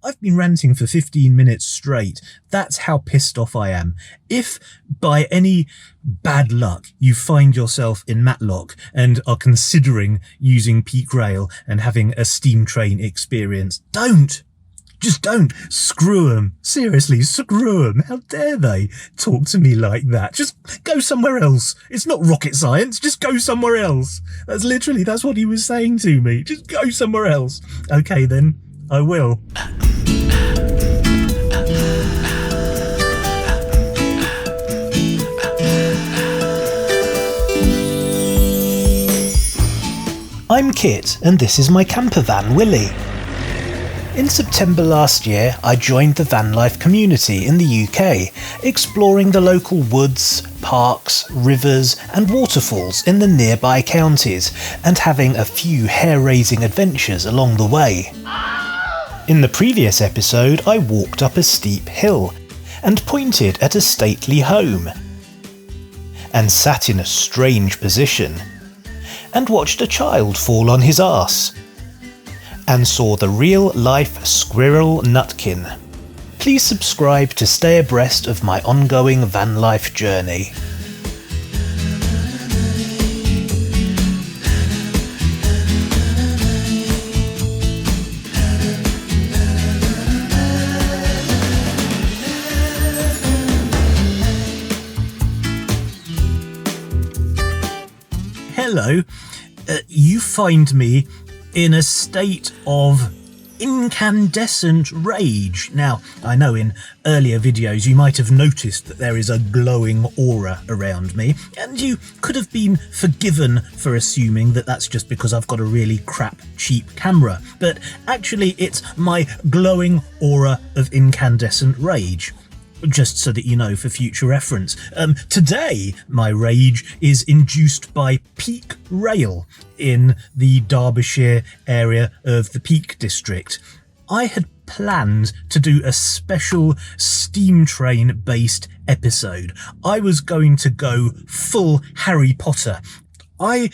I've been ranting for 15 minutes straight. That's how pissed off I am. If by any bad luck you find yourself in Matlock and are considering using Peak Rail and having a steam train experience, don't. Just don't. Screw them. Seriously, screw them. How dare they talk to me like that? Just go somewhere else. It's not rocket science. Just go somewhere else. That's what he was saying to me. Just go somewhere else. Okay, then. I will. I'm Kit, and this is my camper van, Willie. In September last year, I joined the VanLife community in the UK, exploring the local woods, parks, rivers and waterfalls in the nearby counties, and having a few hair-raising adventures along the way. In the previous episode, I walked up a steep hill, and pointed at a stately home, and sat in a strange position, and watched a child fall on his arse, and saw the real-life squirrel nutkin. Please subscribe to stay abreast of my ongoing van life journey. Hello. You find me in a state of incandescent rage. Now, I know in earlier videos you might have noticed that there is a glowing aura around me, and you could have been forgiven for assuming that that's just because I've got a really crap, cheap camera. But actually, it's my glowing aura of incandescent rage. Just so that you know for future reference. Today, my rage is induced by Peak Rail in the Derbyshire area of the Peak District. I had planned to do a special steam train based episode. I was going to go full Harry Potter. I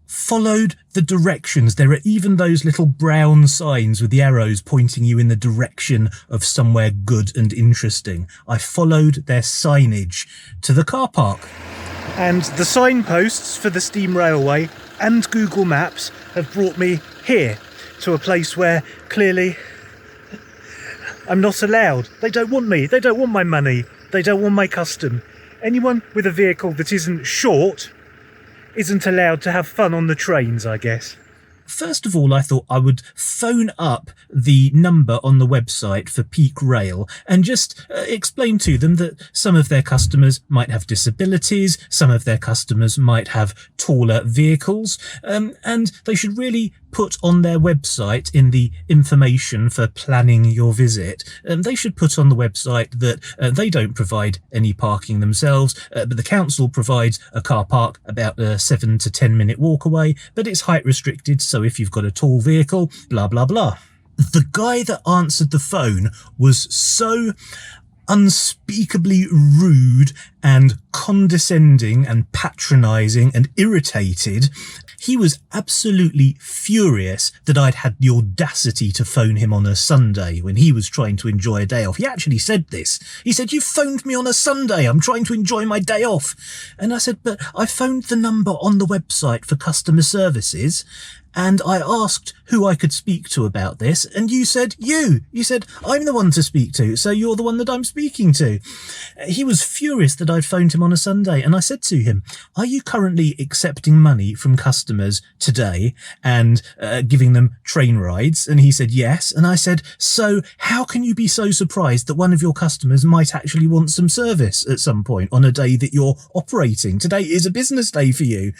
followed the directions. There are even those little brown signs with the arrows pointing you in the direction of somewhere good and interesting. I followed their signage to the car park. And the signposts for the steam railway and Google Maps have brought me here to a place where clearly I'm not allowed. They don't want me. They don't want my money. They don't want my custom. Anyone with a vehicle that isn't short isn't allowed to have fun on the trains, I guess. First of all, I thought I would phone up the number on the website for Peak Rail and just explain to them that some of their customers might have disabilities, some of their customers might have taller vehicles, and they should really put on their website in the information for planning your visit, they should put on the website that they don't provide any parking themselves, but the council provides a car park about a 7 to 10 minute walk away, but it's height restricted, so if you've got a tall vehicle, blah, blah, blah. The guy that answered the phone was so unspeakably rude and condescending and patronising and irritated. He was absolutely furious that I'd had the audacity to phone him on a Sunday when he was trying to enjoy a day off. He actually said this. He said, "You phoned me on a Sunday. I'm trying to enjoy my day off." And I said, "But I phoned the number on the website for customer services and I asked who I could speak to about this, and you said you. You said, I'm the one to speak to, so you're the one that I'm speaking to." He was furious that I'd phoned him on a Sunday, and I said to him, "Are you currently accepting money from customers today and giving them train rides?" And he said, "Yes." And I said, "So how can you be so surprised that one of your customers might actually want some service at some point on a day that you're operating? Today is a business day for you.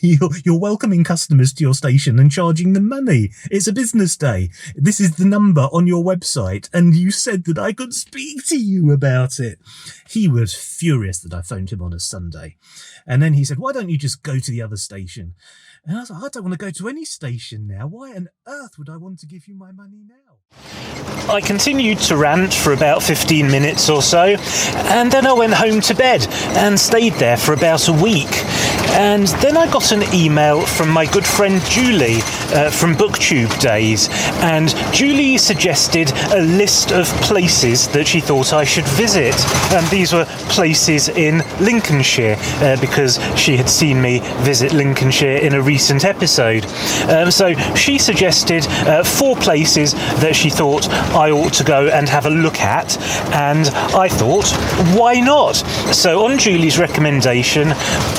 You're welcoming customers to your station and charging them money. It's a business day. This is the number on your website, and you said that I could speak to you about it." He was furious that I phoned him on a Sunday. And then he said, "Why don't you just go to the other station?" And I was like, "I don't want to go to any station now. Why on earth would I want to give you my money now?" I continued to rant for about 15 minutes or so, and then I went home to bed and stayed there for about a week. And then I got an email from my good friend Julie from BookTube days, and Julie suggested a list of places that she thought I should visit, and these were places in Lincolnshire because she had seen me visit Lincolnshire in a recent episode. So she suggested 4 places that she thought I ought to go and have a look at, and I thought, why not? So on Julie's recommendation,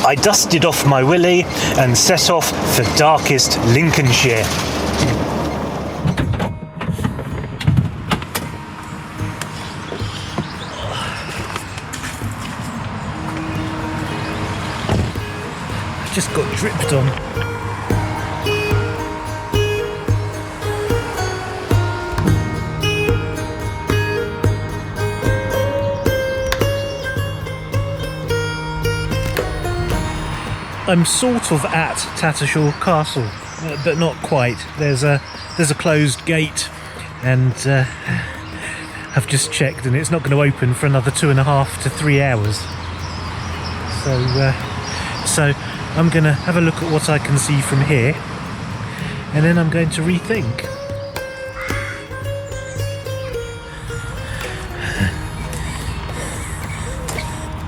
I dusted off my willy and set off for darkest Lincolnshire. I just got dripped on. I'm sort of at Tattershall Castle, but not quite. There's a closed gate, and I've just checked, and it's not going to open for another 2.5 to 3 hours. So I'm going to have a look at what I can see from here, and then I'm going to rethink.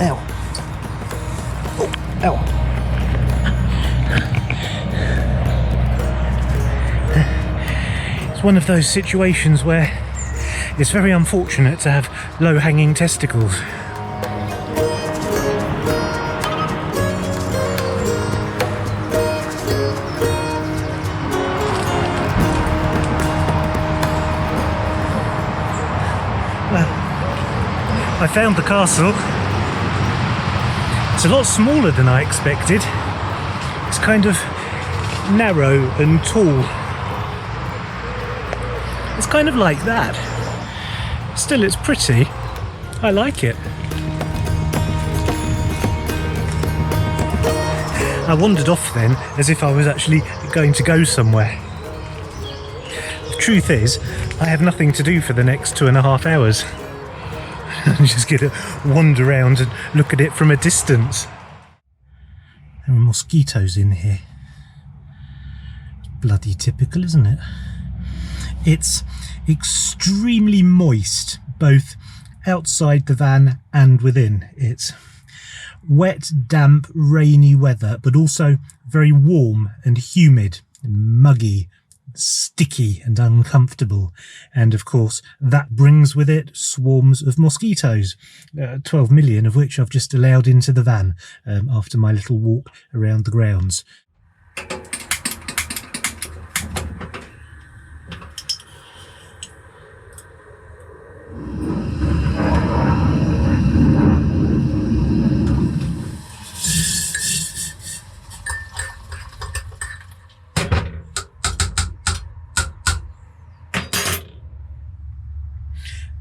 Ow! Oh, ow! It's one of those situations where it's very unfortunate to have low-hanging testicles. Well, I found the castle. It's a lot smaller than I expected. It's kind of narrow and tall. It's kind of like that. Still, it's pretty. I like it. I wandered off then as if I was actually going to go somewhere. The truth is, I have nothing to do for the next 2.5 hours. I'm just going to wander around and look at it from a distance. There are mosquitoes in here. Bloody typical, isn't it? It's extremely moist, both outside the van and within. It's wet, damp, rainy weather, but also very warm and humid and muggy, sticky and uncomfortable. And of course, that brings with it swarms of mosquitoes, 12 million of which I've just allowed into the van after my little walk around the grounds.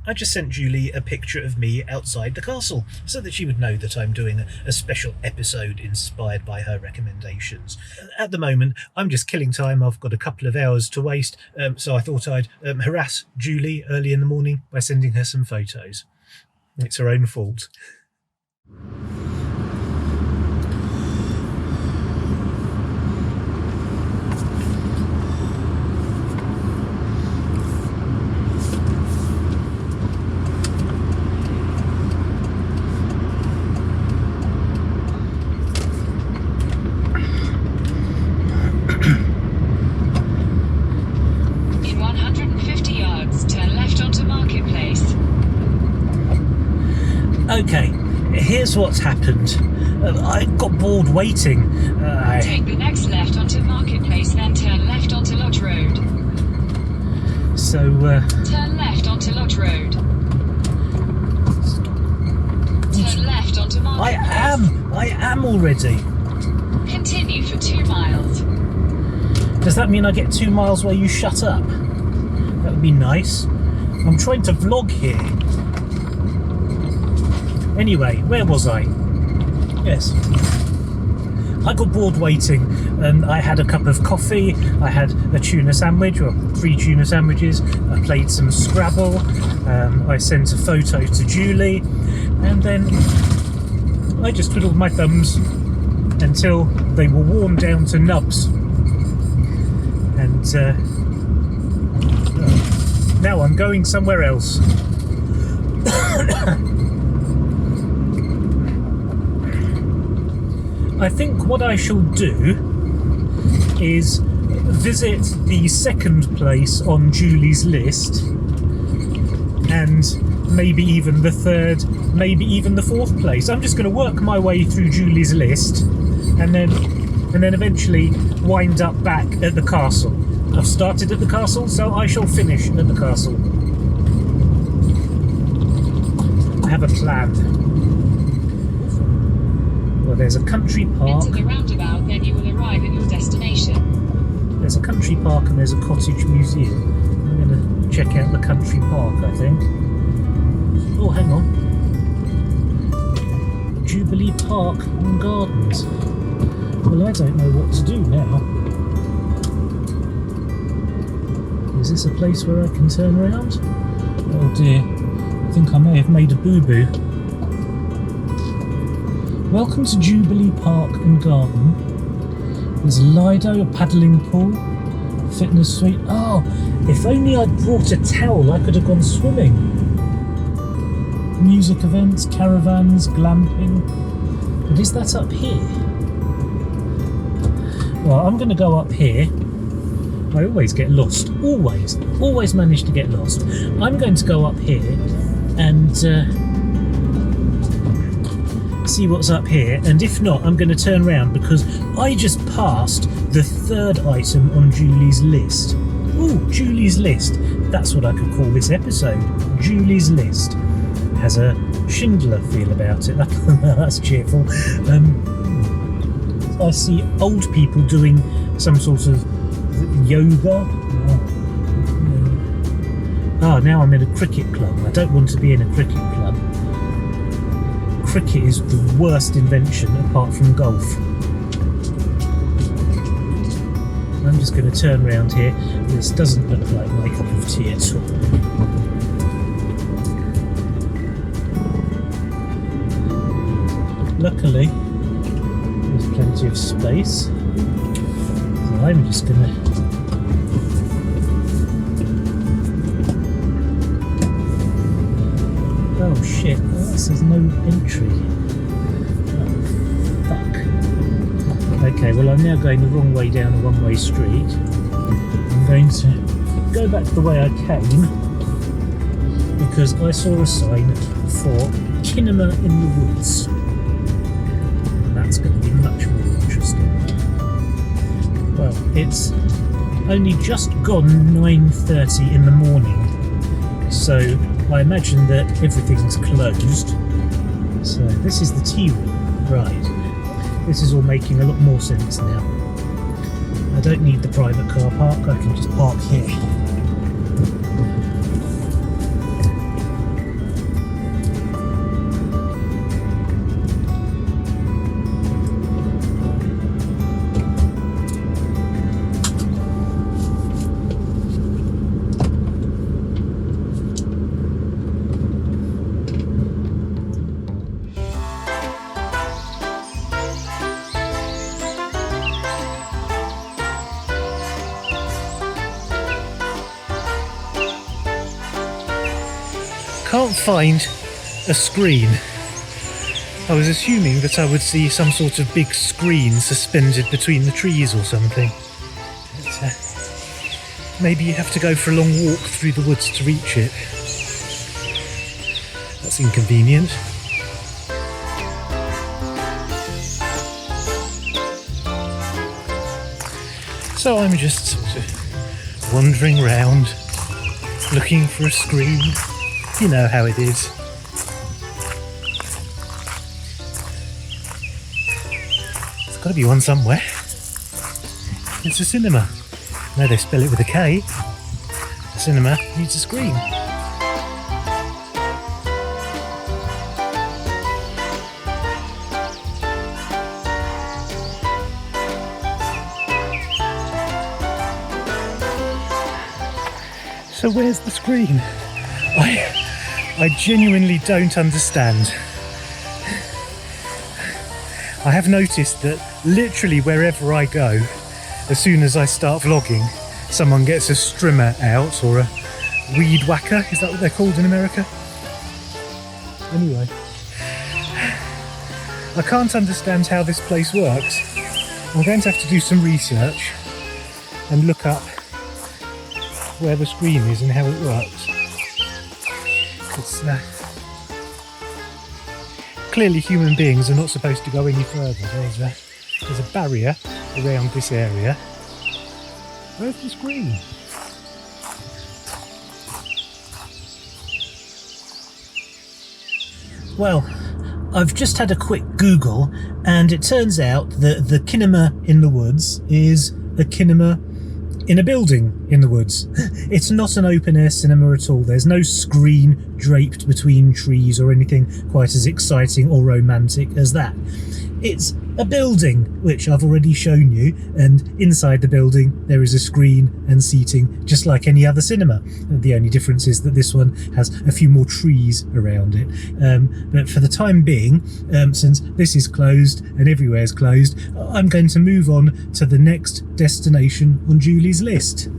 I just sent Julie a picture of me outside the castle so that she would know that I'm doing a special episode inspired by her recommendations. At the moment, I'm just killing time. I've got a couple of hours to waste, so I thought I'd harass Julie early in the morning by sending her some photos. It's her own fault. Okay, here's what's happened. I got bored waiting. Take the next left onto Marketplace, then turn left onto Lodge Road. So, Turn left onto Lodge Road. Turn left onto Marketplace. I am already. Continue for 2 miles. Does that mean I get 2 miles where you shut up? That would be nice. I'm trying to vlog here. Anyway, where was I? Yes. I got bored waiting, and I had a cup of coffee, I had a tuna sandwich, or 3 tuna sandwiches, I played some Scrabble, I sent a photo to Julie, and then I just twiddled my thumbs until they were worn down to nubs. And now I'm going somewhere else. I think what I shall do is visit the second place on Julie's list, and maybe even the third, maybe even the fourth place. I'm just going to work my way through Julie's list, and then eventually wind up back at the castle. I've started at the castle, so I shall finish at the castle. I have a plan. Well, there's a country park. Enter the roundabout, then you will arrive at your destination. There's a country park and there's a cottage museum. I'm going to check out the country park, I think. Oh, hang on. Jubilee Park and Gardens. Well, I don't know what to do now. Is this a place where I can turn around? Oh dear, I think I may have made a boo-boo. Welcome to Jubilee Park and Garden. There's a Lido, a paddling pool, fitness suite. Oh, if only I'd brought a towel, I could have gone swimming. Music events, caravans, glamping. But is that up here? Well, I'm going to go up here. I always get lost. Always manage to get lost. I'm going to go up here and see what's up here, and if not, I'm going to turn around because I just passed the third item on Julie's list. Ooh, Julie's list. That's what I could call this episode. Julie's list. Has a Schindler feel about it. That's cheerful. I see old people doing some sort of yoga. Now I'm in a cricket club. I don't want to be in a cricket club. Cricket is the worst invention apart from golf. I'm just going to turn around here. This doesn't look like my cup of tea at all. Luckily, there's plenty of space. So I'm just going to oh shit, this is no entry. Oh, fuck. Okay, well I'm now going the wrong way down a one-way street. I'm going to go back the way I came because I saw a sign for Kinema in the Woods. And that's going to be much more interesting. Well, it's only just gone 9:30 in the morning, so I imagine that everything's closed. So this is the tea room. Right. This is all making a lot more sense now. I don't need the private car park, I can just park here. Can't find a screen. I was assuming that I would see some sort of big screen suspended between the trees or something. But, maybe you have to go for a long walk through the woods to reach it. That's inconvenient. So I'm just sort of wandering around, looking for a screen. You know how it is. There's got to be one somewhere. It's a cinema. No, they spell it with a K. A cinema needs a screen. So where's the screen? I genuinely don't understand. I have noticed that literally wherever I go, as soon as I start vlogging, someone gets a strimmer out, or a weed whacker. Is that what they're called in America? Anyway, I can't understand how this place works. I'm going to have to do some research and look up where the screen is and how it works. It's, clearly human beings are not supposed to go any further. There's a barrier around this area. Where's the screen? Well, I've just had a quick Google, and it turns out that the Kinema in the woods is a kinema in a building in the woods. It's not an open-air cinema at all. There's no screen draped between trees or anything quite as exciting or romantic as that. It's a building, which I've already shown you, and inside the building there is a screen and seating just like any other cinema. The only difference is that this one has a few more trees around it. But for the time being, since this is closed and everywhere's closed, I'm going to move on to the next destination on Julie's list.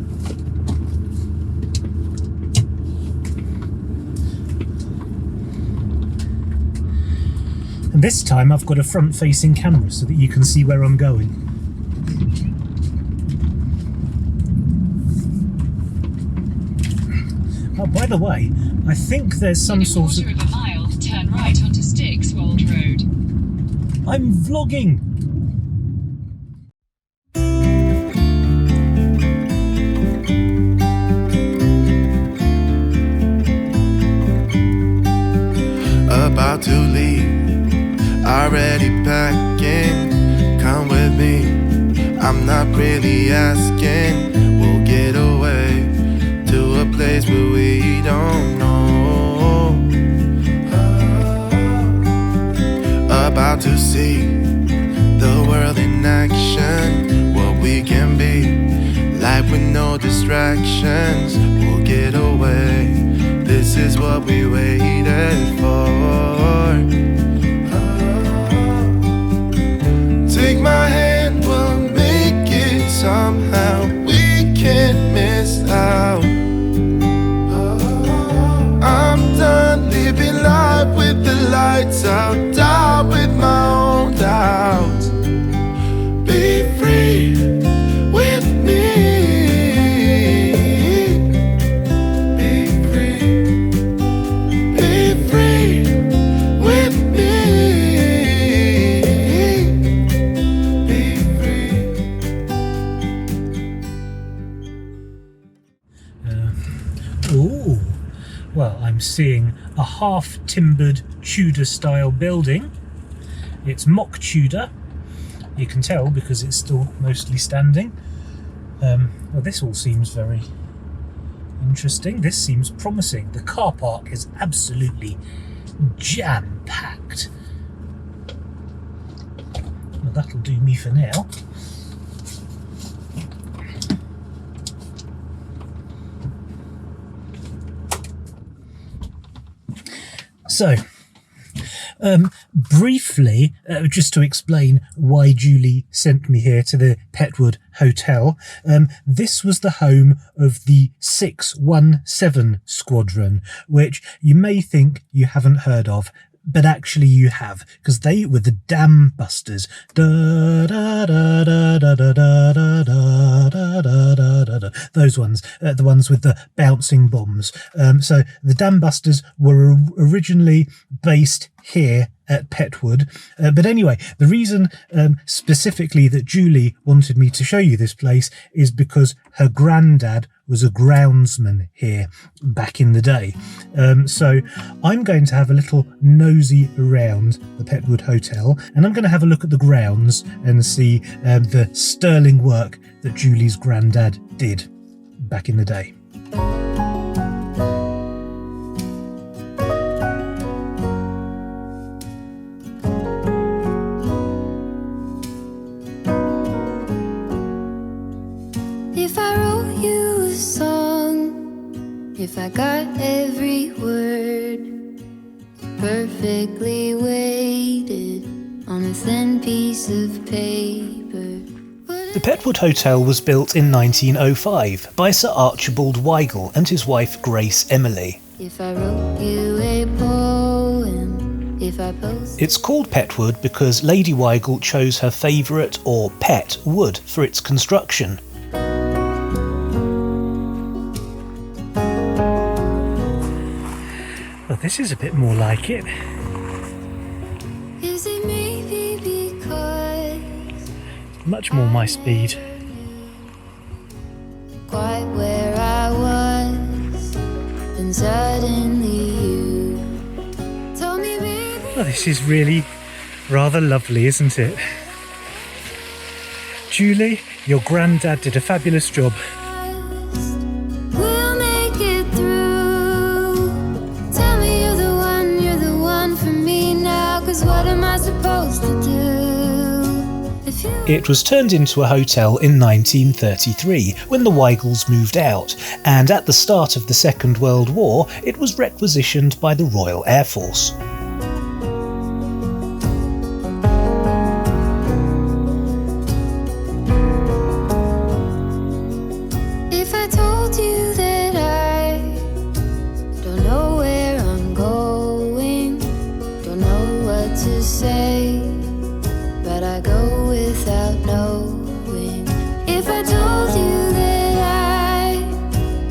And this time I've got a front-facing camera so that you can see where I'm going. Oh, by the way, I think there's some sort of... In a quarter of a mile, turn right onto Stickswold Road. I'm vlogging! About to leave, already packing. Come with me, I'm not really asking. We'll get away to a place where we don't know. About to see the world in action, what we can be, life with no distractions. We'll get away, this is what we waited for. Take my hand, we'll make it somehow. We can't miss out. I'm done living life with the lights out, down with my own doubts. Be free with me. Well, I'm seeing a half-timbered Tudor-style building. It's mock Tudor. You can tell because it's still mostly standing. Well, this all seems very interesting. This seems promising. The car park is absolutely jam-packed. Well, that'll do me for now. So, briefly, just to explain why Julie sent me here to the Petwood Hotel, this was the home of the 617 Squadron, which you may think you haven't heard of, but actually you have, because they were the Dam Busters. Those ones, the ones with the bouncing bombs. So the Dam Busters were originally based here at Petwood. But anyway, the reason specifically that Julie wanted me to show you this place is because her granddad was a groundsman here back in the day. So I'm going to have a little nosy around the Petwood Hotel, and I'm going to have a look at the grounds and see the sterling work that Julie's granddad did back in the day. If I wrote you a song every word perfectly weighted on a thin piece of paper. The Petwood Hotel was built in 1905 by Sir Archibald Weigel and his wife Grace Emily. If I wrote you a poem, if I posted... It's called Petwood because Lady Weigel chose her favourite, or pet, wood for its construction. Well, this is a bit more like it. Is it maybe because Much more my speed. quite where I was, then suddenly you told me, baby, Well, this is really rather lovely, isn't it? Julie, your granddad did a fabulous job. we'll make it through. Tell me you're the one for me now, 'cause what am I supposed to do? If you It was turned into a hotel in 1933 when the Weigels moved out, and at the start of the Second World War it was requisitioned by the Royal Air Force. If I told you that I don't know where I'm going, don't know what to say, but I go without knowing. If I told you that I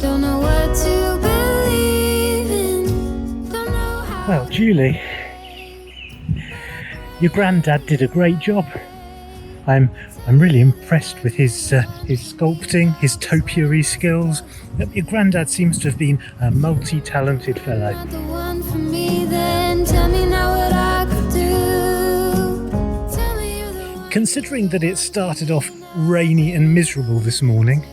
don't know what to believe in, don't know how. Well, Julie, your granddad did a great job. I'm really impressed with his sculpting, his topiary skills. Your granddad seems to have been a multi-talented fellow. Not the one for me, then tell me now what I could do. Tell me you're the one. Considering that it started off rainy and miserable this morning,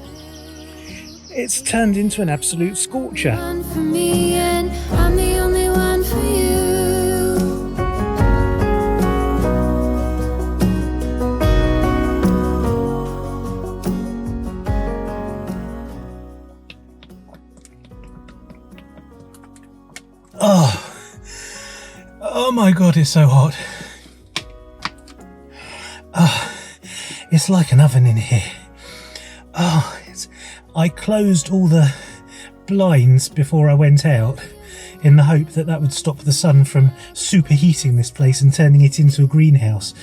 it's turned into an absolute scorcher. One for me, and I'm the only one for you. Oh my god, it's so hot. It's like an oven in here. I closed all the blinds before I went out in the hope that would stop the sun from superheating this place and turning it into a greenhouse.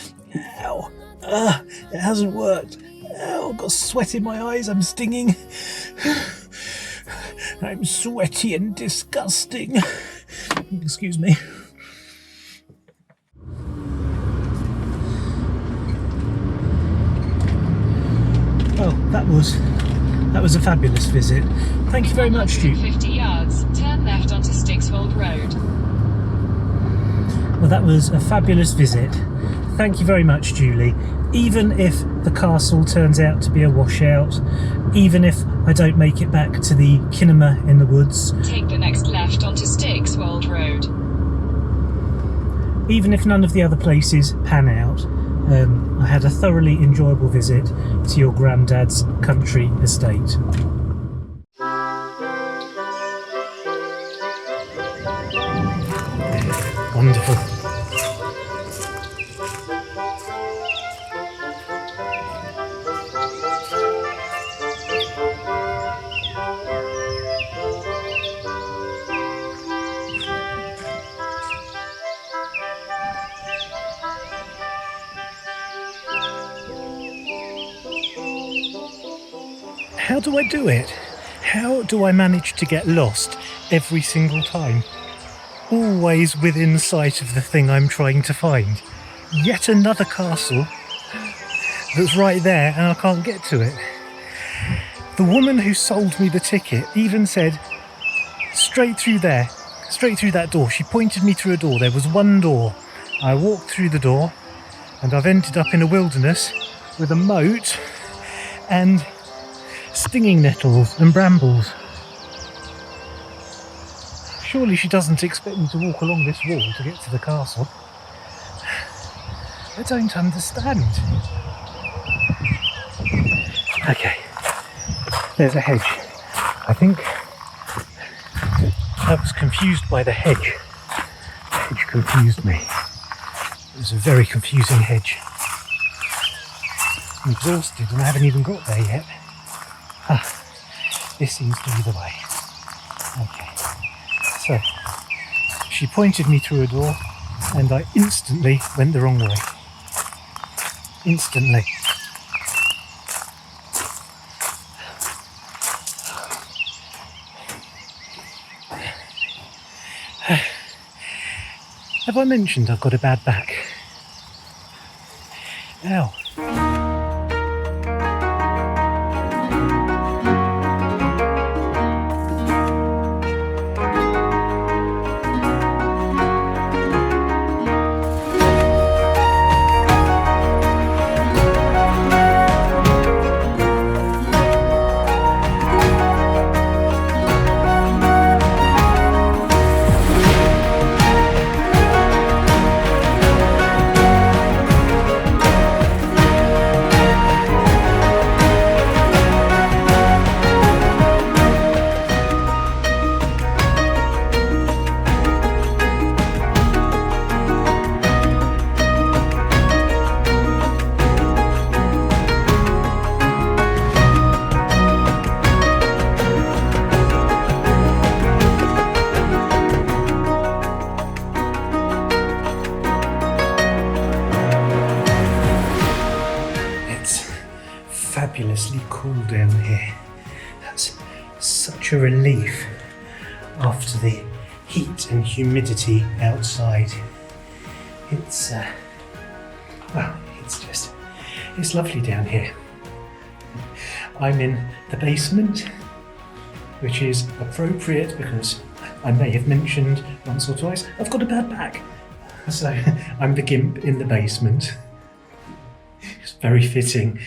Ow. It hasn't worked. Ow, I've got sweat in my eyes, I'm stinging. I'm sweaty and disgusting. Excuse me. Well, that was a fabulous visit. Thank you very much, Julie. 50 yards, turn left onto Stickswold Road. Well, that was a fabulous visit. Thank you very much, Julie. Even if the castle turns out to be a washout, even if I don't make it back to the Kinema in the woods, Take the next left onto Stickswold Road. even if none of the other places pan out, I had a thoroughly enjoyable visit to your granddad's country estate. Wonderful. How do I do it? How do I manage to get lost every single time? Always within sight of the thing I'm trying to find. Yet another castle that's right there and I can't get to it. The woman who sold me the ticket even said, straight through there, straight through that door. She pointed me through a door. There was one door. I walked through the door and I've ended up in a wilderness with a moat and stinging nettles and brambles. Surely she doesn't expect me to walk along this wall to get to the castle. I don't understand. Okay, there's a hedge. I think I was confused by the hedge. The hedge confused me. It was a very confusing hedge. I'm exhausted and I haven't even got there yet. This seems to be the way. Okay. So, she pointed me through a door and I instantly went the wrong way. Instantly. Have I mentioned I've got a bad back? Ow. Fabulously cool down here. That's such a relief after the heat and humidity outside. It's it's lovely down here. I'm in the basement, which is appropriate because I may have mentioned once or twice I've got a bad back, so I'm the gimp in the basement. It's very fitting.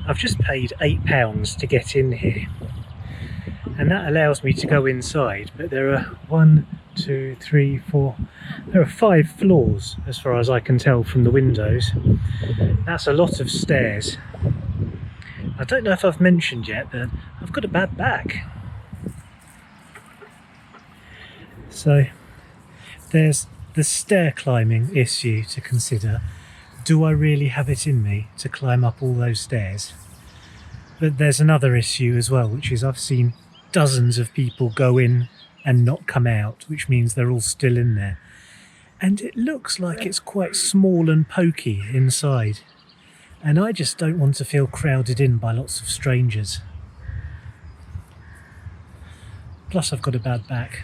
I've just paid £8 to get in here, and that allows me to go inside, but there are 1, 2, 3, 4, there are 5 floors as far as I can tell from the windows. That's a lot of stairs. I don't know if I've mentioned yet that I've got a bad back. So there's the stair climbing issue to consider. Do I really have it in me to climb up all those stairs? But there's another issue as well, which is I've seen dozens of people go in and not come out, which means they're all still in there. And it looks like it's quite small and pokey inside. And I just don't want to feel crowded in by lots of strangers. Plus I've got a bad back.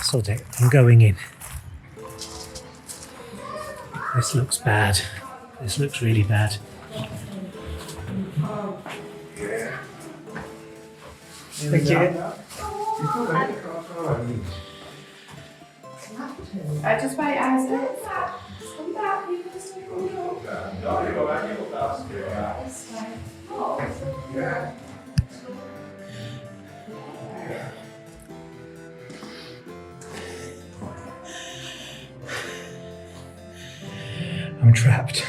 Sod it, I'm going in. This looks bad. This looks really bad. Thank you. Just wait, Isaac. I'm trapped.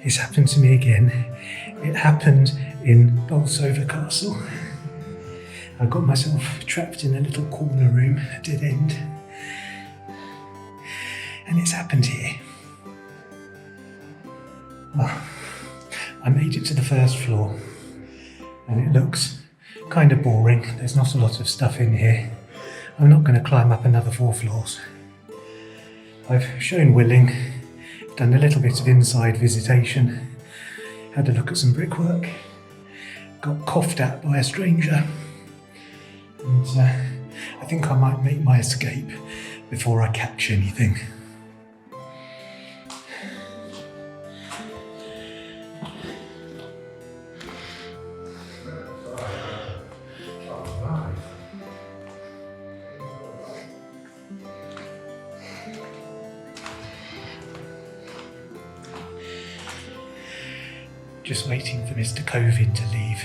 It's happened to me again. It happened in Bolsover Castle. I got myself trapped in a little corner room, a dead end. And it's happened here. Well, I made it to the first floor, and it looks kind of boring. There's not a lot of stuff in here. I'm not going to climb up another 4 floors. I've shown willing, done a little bit of inside visitation, had a look at some brickwork, got coughed at by a stranger, and I think I might make my escape before I catch anything. Just waiting for Mr. COVID to leave.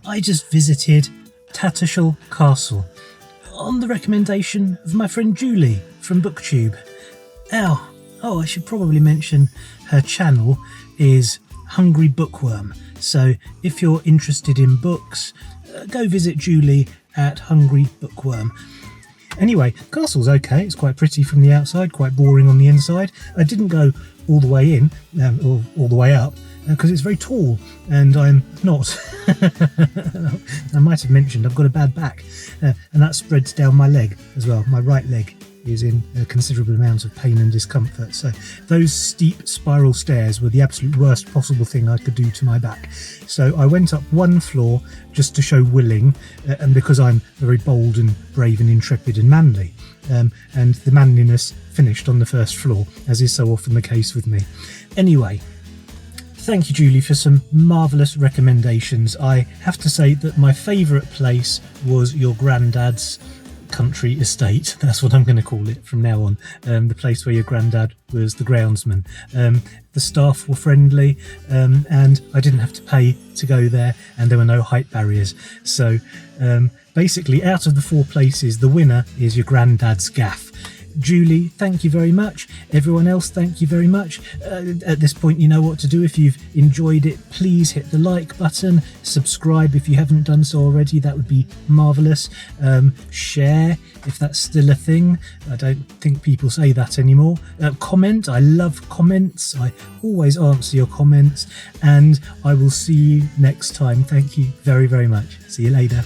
I just visited Tattershall Castle on the recommendation of my friend Julie from BookTube. Oh, I should probably mention her channel is Hungry Bookworm. So if you're interested in books, go visit Julie at Hungry Bookworm. Anyway, castle's okay. It's quite pretty from the outside, quite boring on the inside. I didn't go all the way in, or all the way up, because it's very tall and I'm not. I might have mentioned I've got a bad back, and that spreads down my leg as well. My right leg is in a considerable amount of pain and discomfort, so those steep spiral stairs were the absolute worst possible thing I could do to my back. So I went up one floor just to show willing, and because I'm very bold and brave and intrepid and manly, and the manliness finished on the first floor, as is so often the case with me. Anyway, thank you, Julie, for some marvellous recommendations. I have to say that my favourite place was your granddad's country estate. That's what I'm going to call it from now on. The place where your granddad was the groundsman. The staff were friendly, and I didn't have to pay to go there, and there were no height barriers. So basically, out of the 4 places, the winner is your granddad's gaff. Julie, thank you very much. Everyone else, thank you very much. At this point, you know what to do. If you've enjoyed it, please hit the like button. Subscribe if you haven't done so already. That would be marvellous. Share if that's still a thing. I don't think people say that anymore. Comment. I love comments. I always answer your comments. And I will see you next time. Thank you very, very much. See you later.